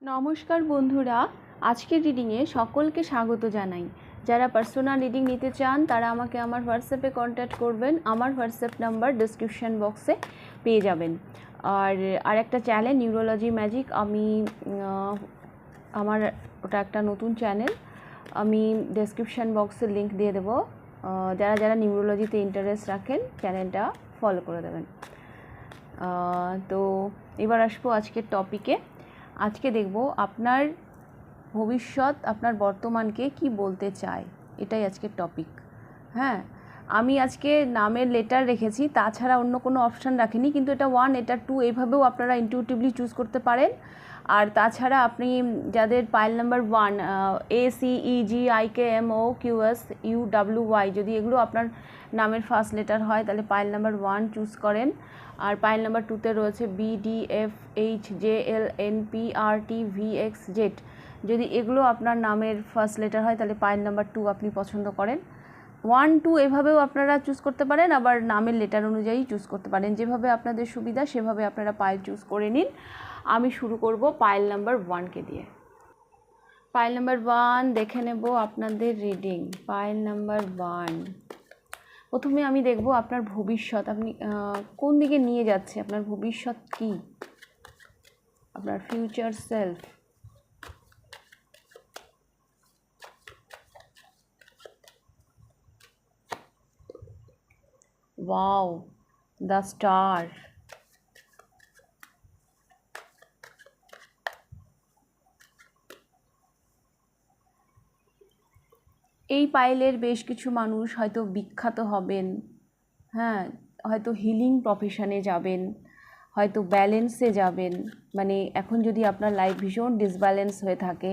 নমস্কার বন্ধুরা, আজকের রিডিংয়ে সকলকে স্বাগত জানাই। যারা পার্সোনাল রিডিং নিতে চান তারা আমাকে আমার হোয়াটসঅ্যাপে কন্ট্যাক্ট করবেন। আমার হোয়াটসঅ্যাপ নাম্বার ডিসক্রিপশন বক্সে পেয়ে যাবেন। আর একটা চ্যানেল নিউরোলজি ম্যাজিক, আমি আমার ওটা একটা নতুন চ্যানেল, আমি ডেসক্রিপশন বক্সে লিংক দিয়ে দেবো। যারা যারা নিউরোলজিতে ইন্টারেস্ট রাখেন চ্যানেলটা ফলো করে দেবেন। তো এবার আসবো আজকের টপিকে। আজকে দেখব আপনার ভবিষ্যৎ আপনার বর্তমানকে কি বলতে চায়, এটাই আজকের টপিক। হ্যাঁ, আমি আজকে নামের লেটার রেখেছি, তাছাড়া অন্য কোনো অপশান রাখিনি, কিন্তু এটা 1 এটা 2 এইভাবেও আপনারা ইনটিউটিভলি চুজ করতে পারেন। আর তাছাড়া আপনি যাদের পাইল নাম্বার 1 ACEGIKMOQSUWY, যদি এগুলো আপনার নামের ফার্স্ট লেটার হয় তাহলে পাইল নাম্বার 1 চুজ করেন। আর পাইল নাম্বার 2তে রয়েছে BDFHJLNPRTVXZ, যদি এগুলো আপনার নামের ফার্স্ট লেটার হয় তাহলে পাইল নাম্বার 2 আপনি পছন্দ করেন। 1, 2 এভাবেও আপনারা চুজ করতে পারেন, আবার নামের লেটার অনুযায়ী চুজ করতে পারেন, যেভাবে আপনাদের সুবিধা সেভাবে আপনারা পাইল চুজ করে নিন। আমি শুরু করব পাইল নাম্বার 1কে দিয়ে। পাইল নাম্বার 1 দেখে নেব আপনাদের রিডিং। পাইল নাম্বার 1, প্রথমে আমি দেখব আপনার ভবিষ্যৎ, আপনি কোন দিকে নিয়ে যাচ্ছে, আপনার ভবিষ্যৎ কি, আপনার future self. Wow, the star. এই পাইলের বেশ কিছু মানুষ হয়তো বিখ্যাত হবেন, হ্যাঁ, হয়তো হিলিং প্রফেশনে যাবেন, হয়তো ব্যালেন্সে যাবেন। মানে এখন যদি আপনার লাইফ ভীষণ ডিসব্যালেন্স হয়ে থাকে,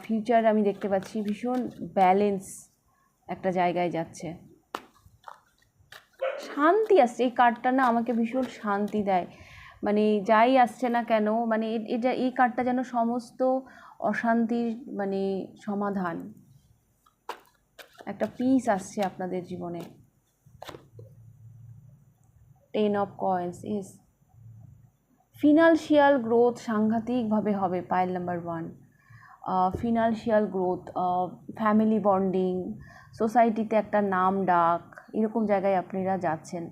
ফিউচার আমি দেখতে পাচ্ছি ভীষণ ব্যালেন্স একটা জায়গায় যাচ্ছে, শান্তি আসছে। এই কার্ডটা না আমাকে ভীষণ শান্তি দেয়, মানে যাই আসছে না কেন, মানে এটা এই কার্ডটা যেন সমস্ত অশান্তির মানে সমাধান, একটা পিস আসছে আপনাদের জীবনে। 10 of coins is financial growth সাংঘাতিকভাবে হবে pile number 1। Financial growth, family bonding, সোসাইটিতে একটা নাম ডাক, এরকম জায়গায় আপনারা যাচ্ছেন।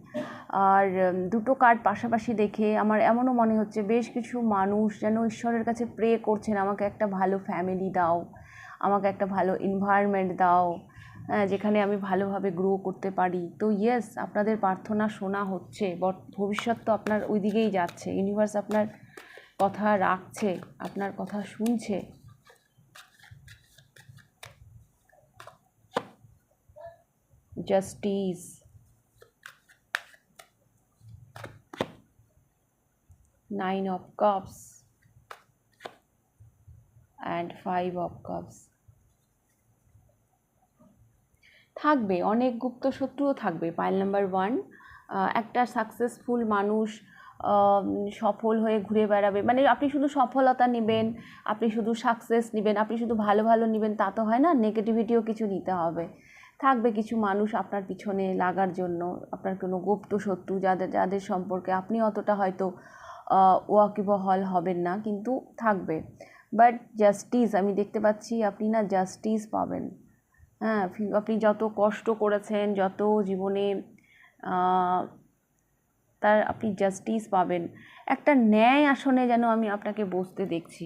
আর দুটো কার্ড পাশাপাশি দেখে আমার এমনও মনে হচ্ছে বেশ কিছু মানুষ যেন ঈশ্বরের কাছে প্রে করছেন, আমাকে একটা ভালো ফ্যামিলি দাও, আমাকে একটা ভালো এনভায়রনমেন্ট দাও, যেখানে আমি ভালোভাবে গ্রো করতে পারি। তো ইয়েস, আপনাদের প্রার্থনা শোনা হচ্ছে, ভবিষ্যৎ তো আপনার ওই দিকেই যাচ্ছে, ইউনিভার্স আপনার কথা রাখছে, আপনার কথা শুনছে। Justice, 9 of cups and 5 of cups। থাকবে অনেক গুপ্ত শত্রুও থাকবে পাইল নাম্বার 1। একটা সাকসেসফুল মানুষ সফল হয়ে ঘুরে বেড়াবে, মানে আপনি শুধু সফলতা নেবেন, আপনি শুধু সাকসেস নেবেন, আপনি শুধু ভালো ভালো নেবেন তা তো হয় না, নেগেটিভিটিও কিছু নিতে হবে। থাকবে কিছু মানুষ আপনার পিছনে লাগার জন্য, আপনার কোনো গুপ্ত শত্রু যাদের সম্পর্কে আপনি অতটা হয়তো ওয়াকিবহাল হবেন না, কিন্তু থাকবে। বাট জাস্টিস আমি দেখতে পাচ্ছি, আপনি না জাস্টিস পাবেন। হ্যাঁ, আপনি যত কষ্ট করেছেন, যত জীবনে তার আপনি জাস্টিস পাবেন। একটা ন্যায় আসনে যেন আমি আপনাকে বসতে দেখছি।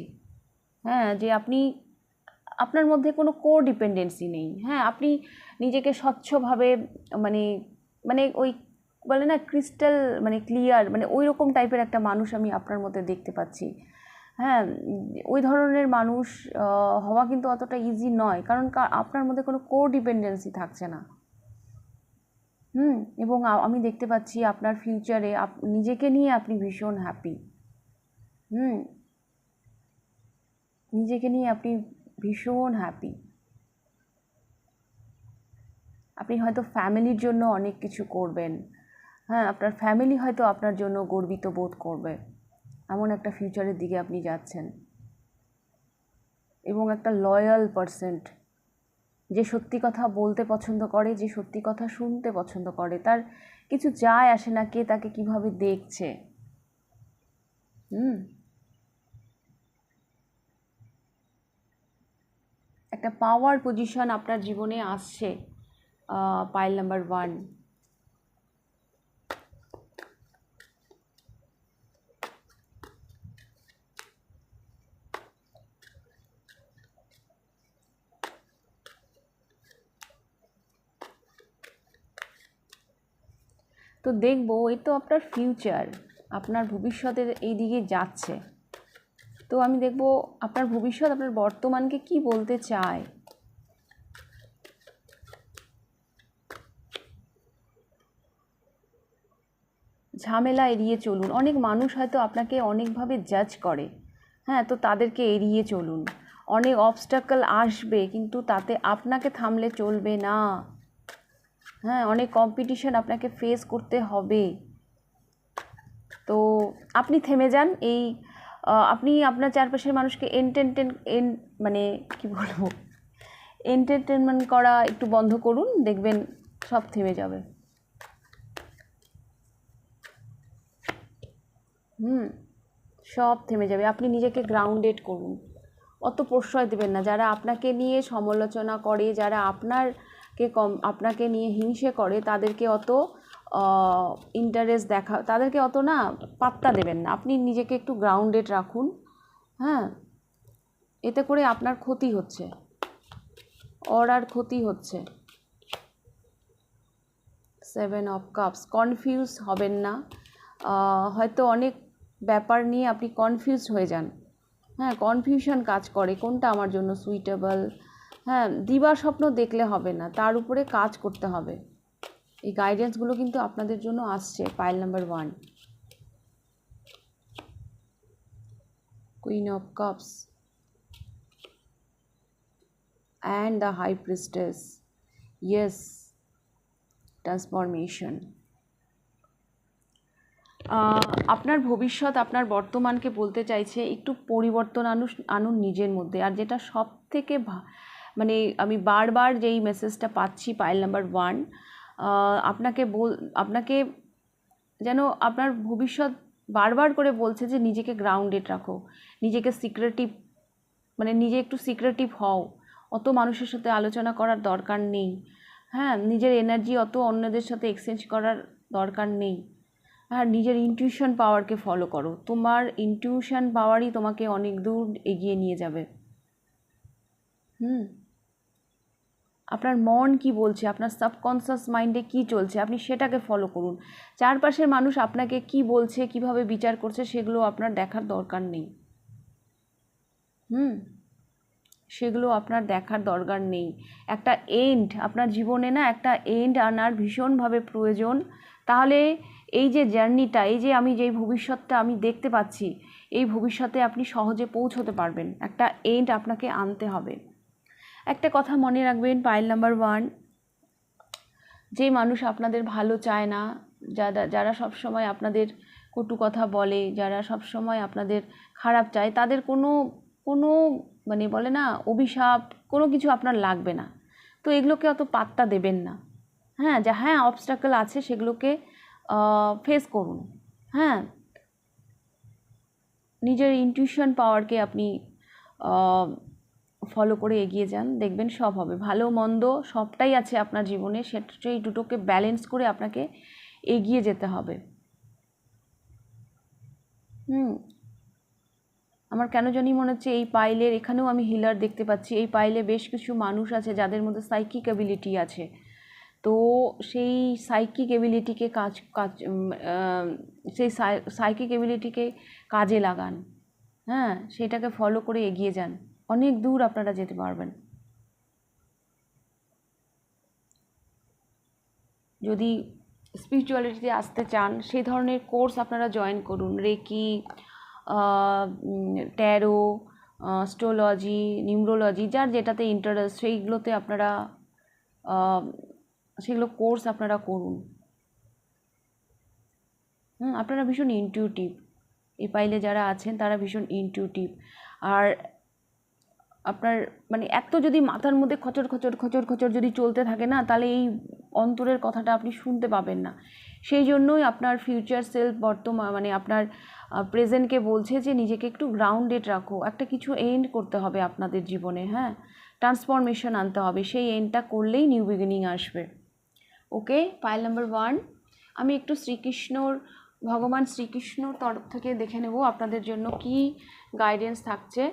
হ্যাঁ, যে আপনি, আপনার মধ্যে কোনো কোডিপেন্ডেন্সি নেই। হ্যাঁ, আপনি নিজেকে স্বচ্ছভাবে মানে মানে ওই বলে না ক্রিস্টাল, মানে ক্লিয়ার, মানে ওই রকম টাইপের একটা মানুষ আমি আপনার মধ্যে দেখতে পাচ্ছি। হ্যাঁ, ওই ধরনের মানুষ হওয়া কিন্তু অতটা ইজি নয়, কারণ আপনার মধ্যে কোনো কোডিপেন্ডেন্সি থাকছে না। এবং আমি দেখতে পাচ্ছি আপনার ফিউচারে নিজেকে নিয়ে আপনি ভীষণ হ্যাপি। নিজেকে নিয়ে আপনি ভীষণ হ্যাপি। আপনি হয়তো ফ্যামিলির জন্য অনেক কিছু করবেন। হ্যাঁ, আপনার ফ্যামিলি হয়তো আপনার জন্য গর্বিত বোধ করবে, এমন একটা ফিউচারের দিকে আপনি যাচ্ছেন। এবং একটা লয়াল পারসেন্ট, যে সত্যি কথা বলতে পছন্দ করে, যে সত্যি কথা শুনতে পছন্দ করে, তার কিছু যায় আসে না কে তাকে কিভাবে দেখছে। একটা পাওয়ার পজিশন আপনার জীবনে আসছে পাইল নাম্বার 1। তো দেখবো এই তো আপনার ফিউচার, আপনার ভবিষ্যতের এই দিকে যাচ্ছে। তো আমি দেখব আপনার ভবিষ্যৎ আপনার বর্তমানকে কি বলতে চায়। ঝামেলা এড়িয়ে চলুন। অনেক মানুষ হয়তো আপনাকে অনেকভাবে জাজ করে, হ্যাঁ, তো তাদেরকে এড়িয়ে চলুন। অনেক অবস্টাকল আসবে, কিন্তু তাতে আপনাকে থামলে চলবে না। হ্যাঁ, অনেক কম্পিটিশন আপনাকে ফেস করতে হবে। তো আপনি থেমে যান। আপনি আপনার চারপাশের মানুষকে মানে কি বলবো, এন্টারটেনমেন্ট করা একটু বন্ধ করুন, দেখবেন সব থেমে যাবে। সব থেমে যাবে। আপনি নিজেকে গ্রাউন্ডেড করুন, অত প্রশ্রয় দেবেন না। যারা আপনাকে নিয়ে সমালোচনা করে, যারা আপনাকে নিয়ে হিংসে করে, তাদেরকে অত ইন্টারেস্ট তাদেরকে অত না পাত্তা দেবেন না। আপনি নিজেকে একটু গ্রাউন্ডেড রাখুন। হ্যাঁ, এতে করে আপনার ক্ষতি হচ্ছে, আর ক্ষতি হচ্ছে। 7 অফ কাপস। কনফিউজ হবেন না। হয়তো অনেক ব্যাপার নিয়ে আপনি কনফিউজড হয়ে যান। হ্যাঁ, কনফিউশন কাজ করে, কোনটা আমার জন্য সুইটেবল। হ্যাঁ, দিবা স্বপ্ন দেখলে হবে না, তার উপরে কাজ করতে হবে। এই গাইডেন্সগুলো কিন্তু আপনাদের জন্য আসছে pile number 1। Queen of cups and the high priestess. Yes, transformation. আপনার ভবিষ্যৎ আপনার বর্তমানকে বলতে চাইছে একটু পরিবর্তন আনুন নিজের মধ্যে। আর যেটা সব থেকে মানে আমি বারবার যেই মেসেজটা পাচ্ছি পাইল নাম্বার 1, আপনাকে যেন আপনার ভবিষ্যৎ বারবার করে বলছে যে নিজেকে গ্রাউন্ডেড রাখো, নিজেকে সিক্রেটিভ, মানে নিজে একটু সিক্রেটিভ হও। অত মানুষের সাথে আলোচনা করার দরকার নেই। হ্যাঁ, নিজের এনার্জি অত অন্যদের সাথে এক্সচেঞ্জ করার দরকার নেই। আর নিজের ইনটিউশন পাওয়ারকে ফলো করো। তোমার ইনটিউশন পাওয়ারই তোমাকে অনেক দূর এগিয়ে নিয়ে যাবে। আপনার মন কি বলছে, আপনার সাবকনসিয়াস মাইন্ডে কি চলছে, আপনি সেটাকে ফলো করুন। চারপাশের মানুষ আপনাকে কি বলছে, কিভাবে বিচার করছে, সেগুলো আপনার দেখার দরকার নেই। সেগুলো আপনার দেখার দরকার নেই। একটা এন্ড আপনার জীবনে না, একটা এন্ড আনার ভীষণভাবে প্রয়োজন। তাহলে এই যে জার্নিটা, এই যে আমি যেই ভবিষ্যৎটা আমি দেখতে পাচ্ছি, এই ভবিষ্যতে আপনি সহজে পৌঁছতে পারবেন। একটা এন্ড আপনাকে আনতে হবে। একটা কথা মনে রাখবেন পাইল নাম্বার 1, যে মানুষ আপনাদের ভালো চায় না, যারা সবসময় আপনাদের কটু কথা বলে, যারা সবসময় আপনাদের খারাপ চায়, তাদের কোনো মানে বলে না অভিশাপ, কোনো কিছু আপনার লাগবে না। তো এগুলোকে অত পাত্তা দেবেন না। হ্যাঁ, অবস্টাকল আছে, সেগুলোকে ফেস করুন। হ্যাঁ, নিজের ইনটিউশন পাওয়ারকে আপনি ফলো করে এগিয়ে যান, দেখবেন সব হবে। ভালো মন্দ সবটাই আছে আপনার জীবনে, সেই দুটোকে ব্যালেন্স করে আপনাকে এগিয়ে যেতে হবে। আমার কেন জানি মনে হচ্ছে এই পাইলের এখানেও আমি হিলার দেখতে পাচ্ছি। এই পাইলে বেশ কিছু মানুষ আছে যাদের মধ্যে সাইকিক অ্যাবিলিটি আছে। তো সেই সাইকিক অ্যাবিলিটিকে সেই সাইকিক অ্যাবিলিটিকে কাজে লাগান। হ্যাঁ, সেটাকে ফলো করে এগিয়ে যান, অনেক দূর আপনারা যেতে পারবেন। যদি স্পিরিচুয়ালিটিতে আসতে চান, সেই ধরনের কোর্স আপনারা জয়েন করুন। রেকি, ট্যারো, অ্যাস্ট্রোলজি, নিউমরোলজি, যার যেটাতে ইন্টারেস্ট, সেইগুলোতে আপনারা সেগুলো কোর্স আপনারা করুন। আপনারা ভীষণ ইনটিউটিভ। এই পাইলে যারা আছেন তারা ভীষণ ইনটিউটিভ। আর আপনার মানে এত যদি মাথার মধ্যে খচর খচর খচর খচর যদি চলতে থাকে না, তাহলে এই অন্তরের কথাটা আপনি শুনতে পাবেন না। সেই জন্যই আপনার ফিউচার সেলফ বর্তমান মানে আপনার প্রেজেন্টকে বলছে যে নিজেকে একটু গ্রাউন্ডেড রাখো, একটা কিছু এন্ড করতে হবে আপনাদের জীবনে, হ্যাঁ, ট্রান্সফরমেশন আনতে হবে, সেই এন্ডটা করলেই নিউ বিগিনিং আসবে। ওকে, পাইল নাম্বার 1 আমি একটু শ্রীকৃষ্ণর ভগবান শ্রীকৃষ্ণর তরফ থেকে দেখে নেব আপনাদের জন্য কি গাইডেন্স থাকছে।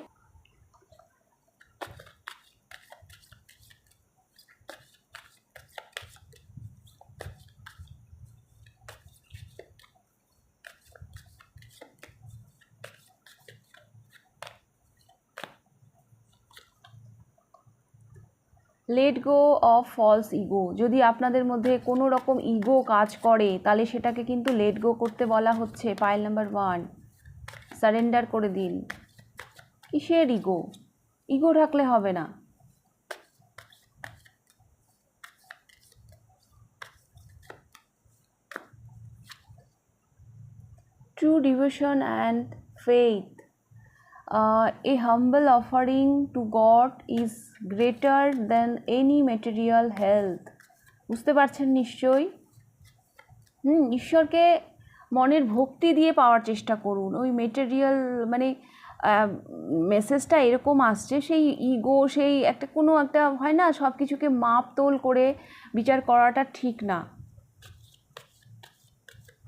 Let go of false ego. যদি আপনাদের মধ্যে কোনো রকম ইগো কাজ করে তাহলে সেটাকে কিন্তু লেট গো করতে বলা হচ্ছে। পাইল নাম্বার 1 সারেন্ডার করে দিন। কিসের ইগো? ইগো রাখলে হবে না। True devotion and faith. A humble offering to God is greater than any material health. বুঝতে পারছেন নিশ্চয়ই? ঈশ্বরকে মনের ভক্তি দিয়ে পাওয়ার চেষ্টা করুন। ওই মেটেরিয়াল মানে মেসেজটা এরকম আসছে, সেই ইগো, সেই একটা কোনো একটা হয় না, সব কিছুকে মাপ তোল করে বিচার করাটা ঠিক না।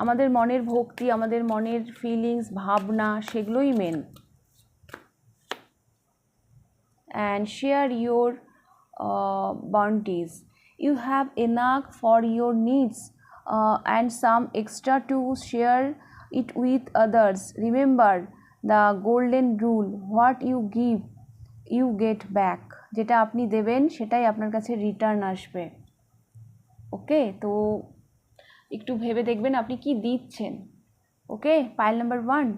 আমাদের মনের ভক্তি, আমাদের মনের ফিলিংস, ভাবনা, সেগুলোই main. And share your bounties. You have enough for your needs and some extra to share it with others. Remember the golden rule, what you give you get back. যেটা আপনি দেবেন সেটাই আপনার কাছে রিটার্ন আসবে। ওকে, তো একটু ভেবে দেখবেন আপনি কি দিচ্ছেন। ওকে, পাইল নাম্বার 1।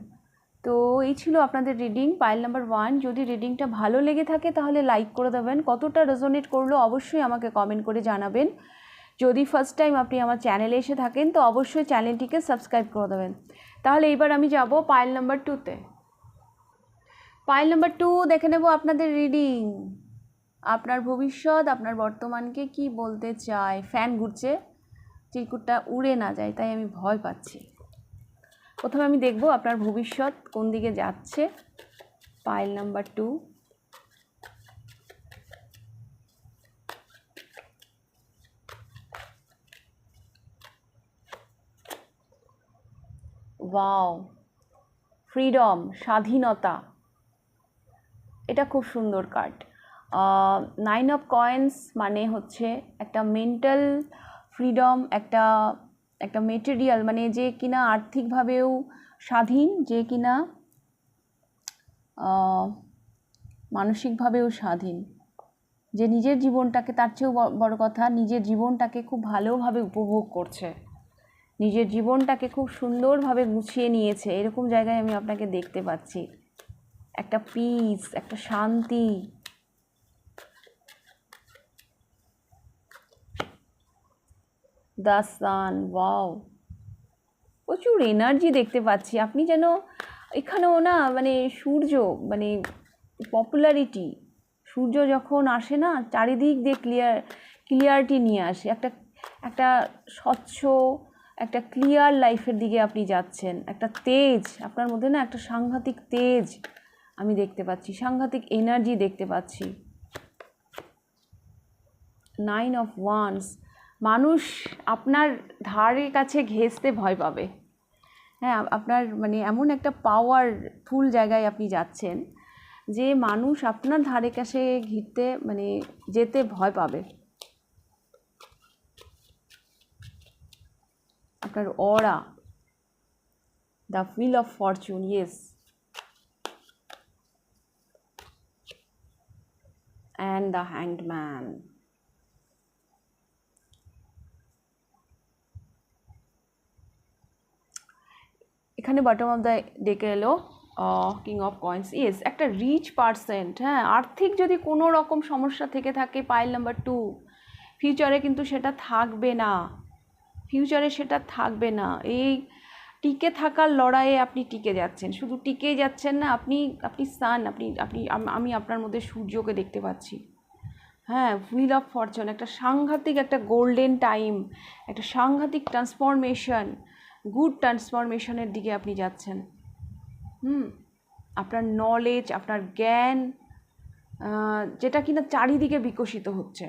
তো এই ছিল আপনাদের রিডিং পাইল নাম্বার 1। যদি রিডিংটা ভালো লেগে থাকে তাহলে লাইক করে দেবেন। কতটা রেজোনেট করলো অবশ্যই আমাকে কমেন্ট করে জানাবেন। যদি ফার্স্ট টাইম আপনি আমার চ্যানেলে এসে থাকেন তো অবশ্যই চ্যানেলটিকে সাবস্ক্রাইব করে দেবেন। তাহলে এইবার আমি যাব পাইল নাম্বার 2তে। পাইল নাম্বার 2 দেখে নেব আপনাদের রিডিং। আপনার ভবিষ্যৎ আপনার বর্তমানকে কি বলতে চায়। ফ্যান ঘুরছে, চিরকুটটা উড়ে না যায়, তাই আমি ভয় পাচ্ছি। প্রথমে আমি দেখব আপনার ভবিষ্যৎ কোন দিকে যাচ্ছে। Pile number 2। ওয়াও, ফ্রিডম, স্বাধীনতা, এটা খুব সুন্দর কার্ড। 9 অফ কয়েন্স মানে হচ্ছে একটা মেন্টাল ফ্রিডম, একটা মেটেরিয়াল মানে যে কিনা আর্থিকভাবেও স্বাধীন, যে কিনা মানসিকভাবেও স্বাধীন, যে নিজের জীবনটাকে, তার চেয়েও বড় কথা, নিজের জীবনটাকে খুব ভালোভাবে উপভোগ করছে, নিজের জীবনটাকে খুব সুন্দরভাবে গুছিয়ে নিয়েছে। এরকম জায়গায় আমি আপনাকে দেখতে পাচ্ছি। একটা পিস, একটা শান্তি। দ্য সান, ওয়াও, প্রচুর এনার্জি দেখতে পাচ্ছি। আপনি যেন এখানেও না মানে সূর্য, মানে পপুলারিটি, সূর্য যখন আসে না চারিদিক দিয়ে ক্লিয়ারিটি নিয়ে আসে। একটা স্বচ্ছ, একটা ক্লিয়ার লাইফের দিকে আপনি যাচ্ছেন। একটা তেজ আপনার মধ্যে না, একটা সাংঘাতিক তেজ আমি দেখতে পাচ্ছি, সাংঘাতিক এনার্জি দেখতে পাচ্ছি। 9 অফ ওয়ান্স, মানুষ আপনার ধারে কাছে ঘেঁষতে ভয় পাবে। হ্যাঁ, আপনার মানে এমন একটা পাওয়ারফুল জায়গায় আপনি যাচ্ছেন যে মানুষ আপনার ধারে কাছে ঘিরতে মানে যেতে ভয় পাবে। আপনার aura, the wheel of fortune, yes, and the hanged man. এখানে বটম অফ দ্য ডেকে এলো কিং অফ কয়েন্স, ইয়েস, একটা রিচ পার্সেন্ট। হ্যাঁ, আর্থিক যদি কোনো রকম সমস্যা থেকে থাকে পাইল নাম্বার 2, ফিউচারে কিন্তু সেটা থাকবে না, ফিউচারে সেটা থাকবে না। এই টিকে থাকার লড়াইয়ে আপনি টিকে যাচ্ছেন, শুধু টিকেই যাচ্ছেন না, আপনি আপনি সান, আমি আপনার মধ্যে সূর্যকে দেখতে পাচ্ছি। হ্যাঁ, হুইল অফ ফরচুন, একটা সাংঘাতিক, একটা গোল্ডেন টাইম, একটা সাংঘাতিক ট্রান্সফরমেশন, গুড ট্রান্সফরমেশনের দিকে আপনি যাচ্ছেন। আপনার নলেজ, আপনার জ্ঞান, যেটা কিনা চারিদিকে বিকশিত হচ্ছে,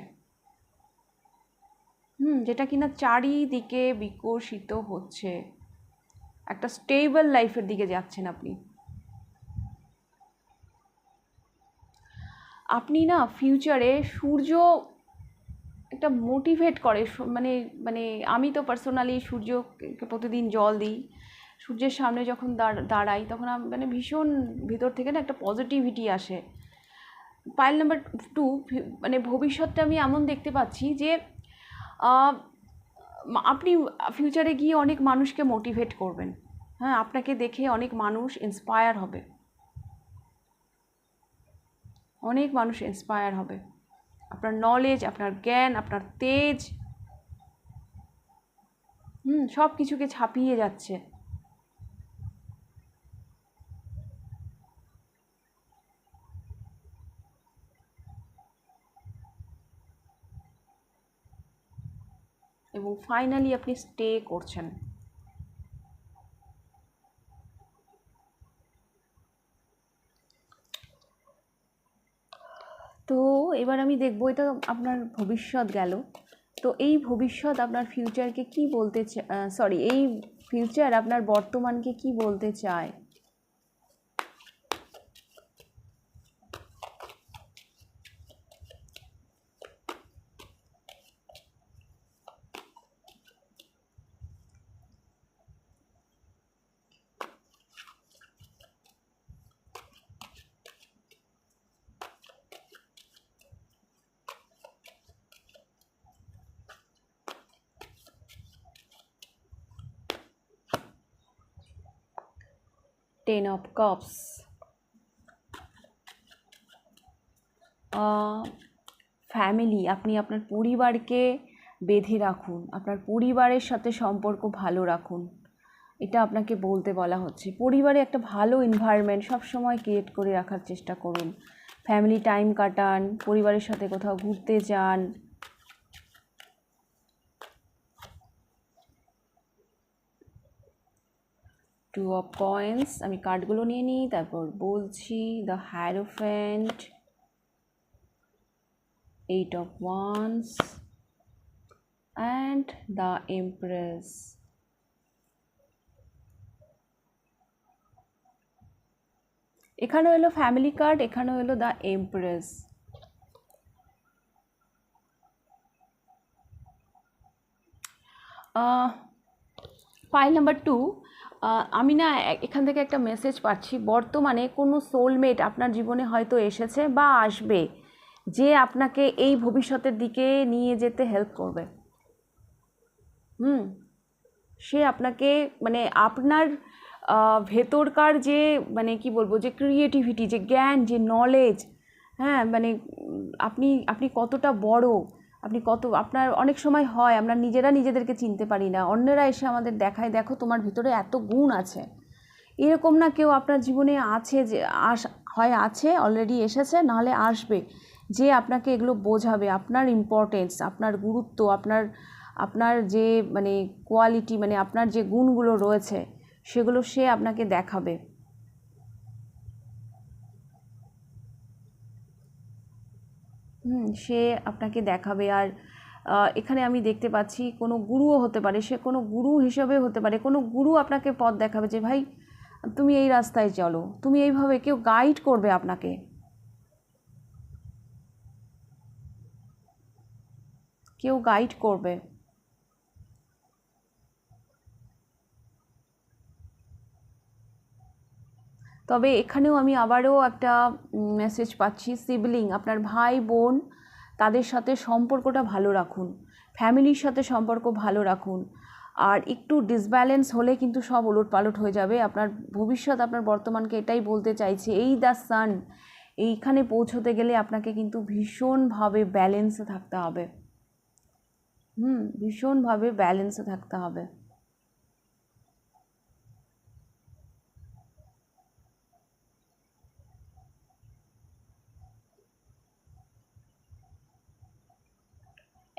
যেটা কিনা চারিদিকে বিকশিত হচ্ছে, একটা স্টেবল লাইফের দিকে যাচ্ছেন আপনি। আপনি না ফিউচারে সূর্য একটা মোটিভেট করে, মানে মানে আমি তো পার্সোনালি সূর্যকে প্রতিদিন জল দিই, সূর্যের সামনে যখন দাঁড়াই তখন মানে ভীষণ ভিতর থেকে না একটা পজিটিভিটি আসে। পাইল নাম্বার 2, মানে ভবিষ্যৎটা আমি এমন দেখতে পাচ্ছি যে আপনি ফিউচারে গিয়ে অনেক মানুষকে মোটিভেট করবেন। হ্যাঁ, আপনাকে দেখে অনেক মানুষ ইন্সপায়ার হবে, অনেক মানুষ ইন্সপায়ার হবে। আপনার নলেজ, আপনার জ্ঞান, আপনার তেজ, সব কিছুকে ছাপিয়ে যাচ্ছে। এবং ফাইনালি আপনি স্টে করছেন। তো এবার আমি দেখবো, এটা আপনার ভবিষ্যৎ গেল। তো এই ভবিষ্যৎ আপনার ফিউচারকে কি বলতে সরি, এই ফিউচার আপনার বর্তমানকে কি বলতে চায়? টেন অফ কাপস, ফ্যামিলি, আপনি আপনার পরিবারকে বেঁধে রাখুন, আপনার পরিবারের সাথে সম্পর্ক ভালো রাখুন, এটা আপনাকে বলতে বলা হচ্ছে। পরিবারে একটা ভালো এনভায়রনমেন্ট সবসময় ক্রিয়েট করে রাখার চেষ্টা করুন, ফ্যামিলি টাইম কাটান, পরিবারের সাথে কোথাও ঘুরতে যান। টু অফ কয়েন্স, আমি কার্ডগুলো নিয়ে নিই তারপর বলছি। The hierophant, eight of wands and the empress. এখানেও এলো ফ্যামিলি কার্ড, এখানেও এলো দ্য এমপ্রেস। ফাইল নাম্বার 2, আমি না এখান থেকে একটা মেসেজ পাচ্ছি, বর্তমানে কোনো সোলমেট আপনার জীবনে হয়তো এসেছে বা আসবে, যে আপনাকে এই ভবিষ্যতের দিকে নিয়ে যেতে হেল্প করবে। সে আপনাকে, মানে আপনার ভেতরকার যে, মানে কি বলবো, যে ক্রিয়েটিভিটি, যে জ্ঞান, যে নলেজ, হ্যাঁ, মানে আপনি আপনি কতটা বড়, আপনি কত, আপনার অনেক সময় হয় আমরা নিজেরা নিজেদেরকে চিনতে পারি না, অন্যরা এসে আমাদের দেখায়, দেখো তোমার ভিতরে এত গুণ আছে। এরকম না কেউ আপনার জীবনে আছে, যে হয় আছে, অলরেডি এসেছে, নাহলে আসবে, যে আপনাকে এগুলো বোঝাবে, আপনার ইম্পর্টেন্স, আপনার গুরুত্ব, আপনার আপনার যে মানে কোয়ালিটি, মানে আপনার যে গুণগুলো রয়েছে সেগুলো সে আপনাকে দেখাবে। সে আপনাকে দেখাবে। আর এখানে আমি দেখতে পাচ্ছি কোনো গুরুও হতে পারে, সে কোনো গুরু হিসেবে হতে পারে, কোনো গুরু আপনাকে পথ দেখাবে, যে ভাই তুমি এই রাস্তায় চলো, তুমি এইভাবে, কেউ গাইড করবে আপনাকে, কেউ গাইড করবে। তবে এখানেও আমি আবারও একটা মেসেজ পাচ্ছি, সিবলিং, আপনার ভাই বোন, তাদের সাথে সম্পর্কটা ভালো রাখুন, ফ্যামিলির সাথে সম্পর্ক ভালো রাখুন। আর একটু ডিসব্যালেন্স হলে কিন্তু সব ওলটপালট হয়ে যাবে। আপনার ভবিষ্যৎ আপনার বর্তমানকে এটাই বলতে চাইছে, এই দ্য সান, এইখানে পৌঁছতে গেলে আপনাকে কিন্তু ভীষণভাবে ব্যালেন্সে থাকতে হবে। ভীষণভাবে ব্যালেন্সে থাকতে হবে।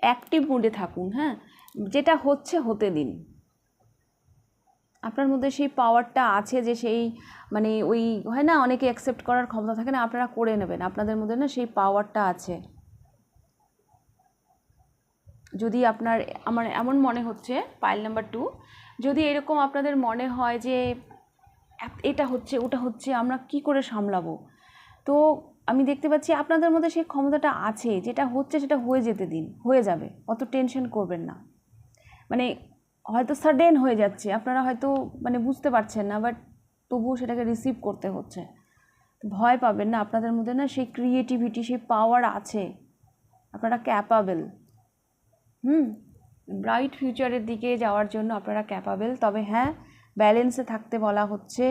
অ্যাক্টিভ মুডে থাকুন, হ্যাঁ, যেটা হচ্ছে হতে দিন। আপনার মধ্যে সেই পাওয়ারটা আছে যে সেই মানে ওই হয় না অনেকে অ্যাকসেপ্ট করার ক্ষমতা থাকে না, আপনারা করে নেবেন, আপনাদের মধ্যে না সেই পাওয়ারটা আছে। যদি আপনার আমার এমন মনে হচ্ছে পাইল নাম্বার 2, যদি এরকম আপনাদের মনে হয় যে এটা হচ্ছে ওটা হচ্ছে আমরা কি করে সামলাবো, তো আমি দেখতে পাচ্ছি আপনাদের মধ্যে সেই ক্ষমতাটা আছে, যেটা হচ্ছে সেটা হয়ে যেতে দিন, হয়ে যাবে, অত টেনশন করবেন না। মানে হয়তো সাডেন হয়ে যাচ্ছে, আপনারা হয়তো মানে বুঝতে পারছেন না, বাট তবুও সেটাকে রিসিভ করতে হচ্ছে। ভয় পাবেন না, আপনাদের মধ্যে না সেই ক্রিয়েটিভিটি সেই পাওয়ার আছে, আপনারা ক্যাপাবেল। ব্রাইট ফিউচারের দিকে যাওয়ার জন্য আপনারা ক্যাপাবেল। তবে হ্যাঁ, ব্যালেন্সে থাকতে বলা হচ্ছে।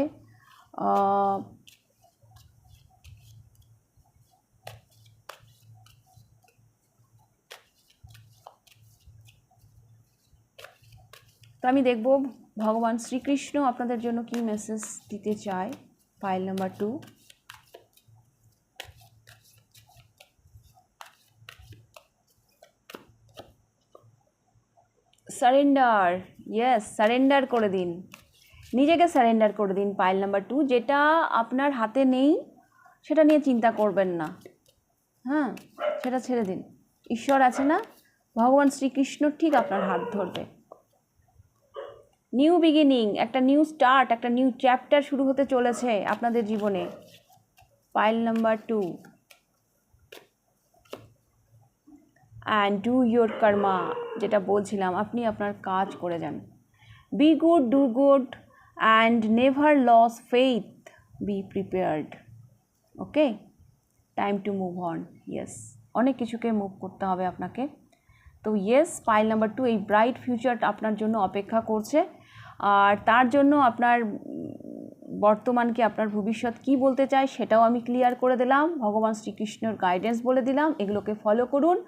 তো আমি দেখব ভগবান শ্রীকৃষ্ণ আপনাদের জন্য কি মেসেজ দিতে চায়। Pile number 2, surrender. Yes, surrender করে দিন, নিজেকে সারেন্ডার করে দিন। পাইল নাম্বার 2, যেটা আপনার হাতে নেই সেটা নিয়ে চিন্তা করবেন না, হ্যাঁ, সেটা ছেড়ে দিন। ঈশ্বর আছে না, ভগবান শ্রীকৃষ্ণ ঠিক আপনার হাত ধরবে। নিউ বিগিনিং, একটা নিউ স্টার্ট, একটা নিউ চ্যাপ্টার শুরু হতে চলেছে আপনাদের জীবনে। Pile number 2, and do your karma, যেটা বলছিলাম, আপনি আপনার কাজ করে যান। Be good, do good, and never lose faith, be prepared. Okay, time to move on. Yes, অনেক কিছুকে মুভ করতে হবে আপনাকে। তো ইয়েস, পাইল নাম্বার 2, এই ব্রাইট ফিউচারটা আপনার জন্য অপেক্ষা করছে। আর তার জন্য আপনার বর্তমানকে আপনার ভবিষ্যৎ কি বলতে চায় সেটাও আমি ক্লিয়ার করে দিলাম, ভগবান শ্রীকৃষ্ণর গাইডেন্স বলে দিলাম, এগুলোকে ফলো করুন,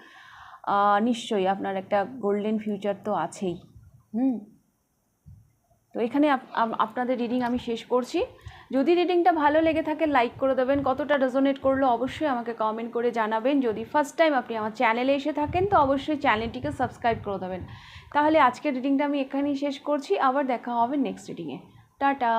নিশ্চয়ই আপনার একটা গোল্ডেন ফিউচার তো আছেই। তো এখানে আপনাদের রিডিং আমি শেষ করছি। যদি রিডিংটা ভালো লেগে থাকে লাইক করে দেবেন, কতটা রেজোনেট করলো অবশ্যই আমাকে কমেন্ট করে জানাবেন। যদি ফার্স্ট টাইম আপনি আমার চ্যানেলে এসে থাকেন তো অবশ্যই চ্যানেলটিকে সাবস্ক্রাইব করে দেবেন। তাহলে আজকের রিডিংটা আমি এখানেই শেষ করছি, আবার দেখা হবে নেক্সট রিডিংয়ে। টাটা।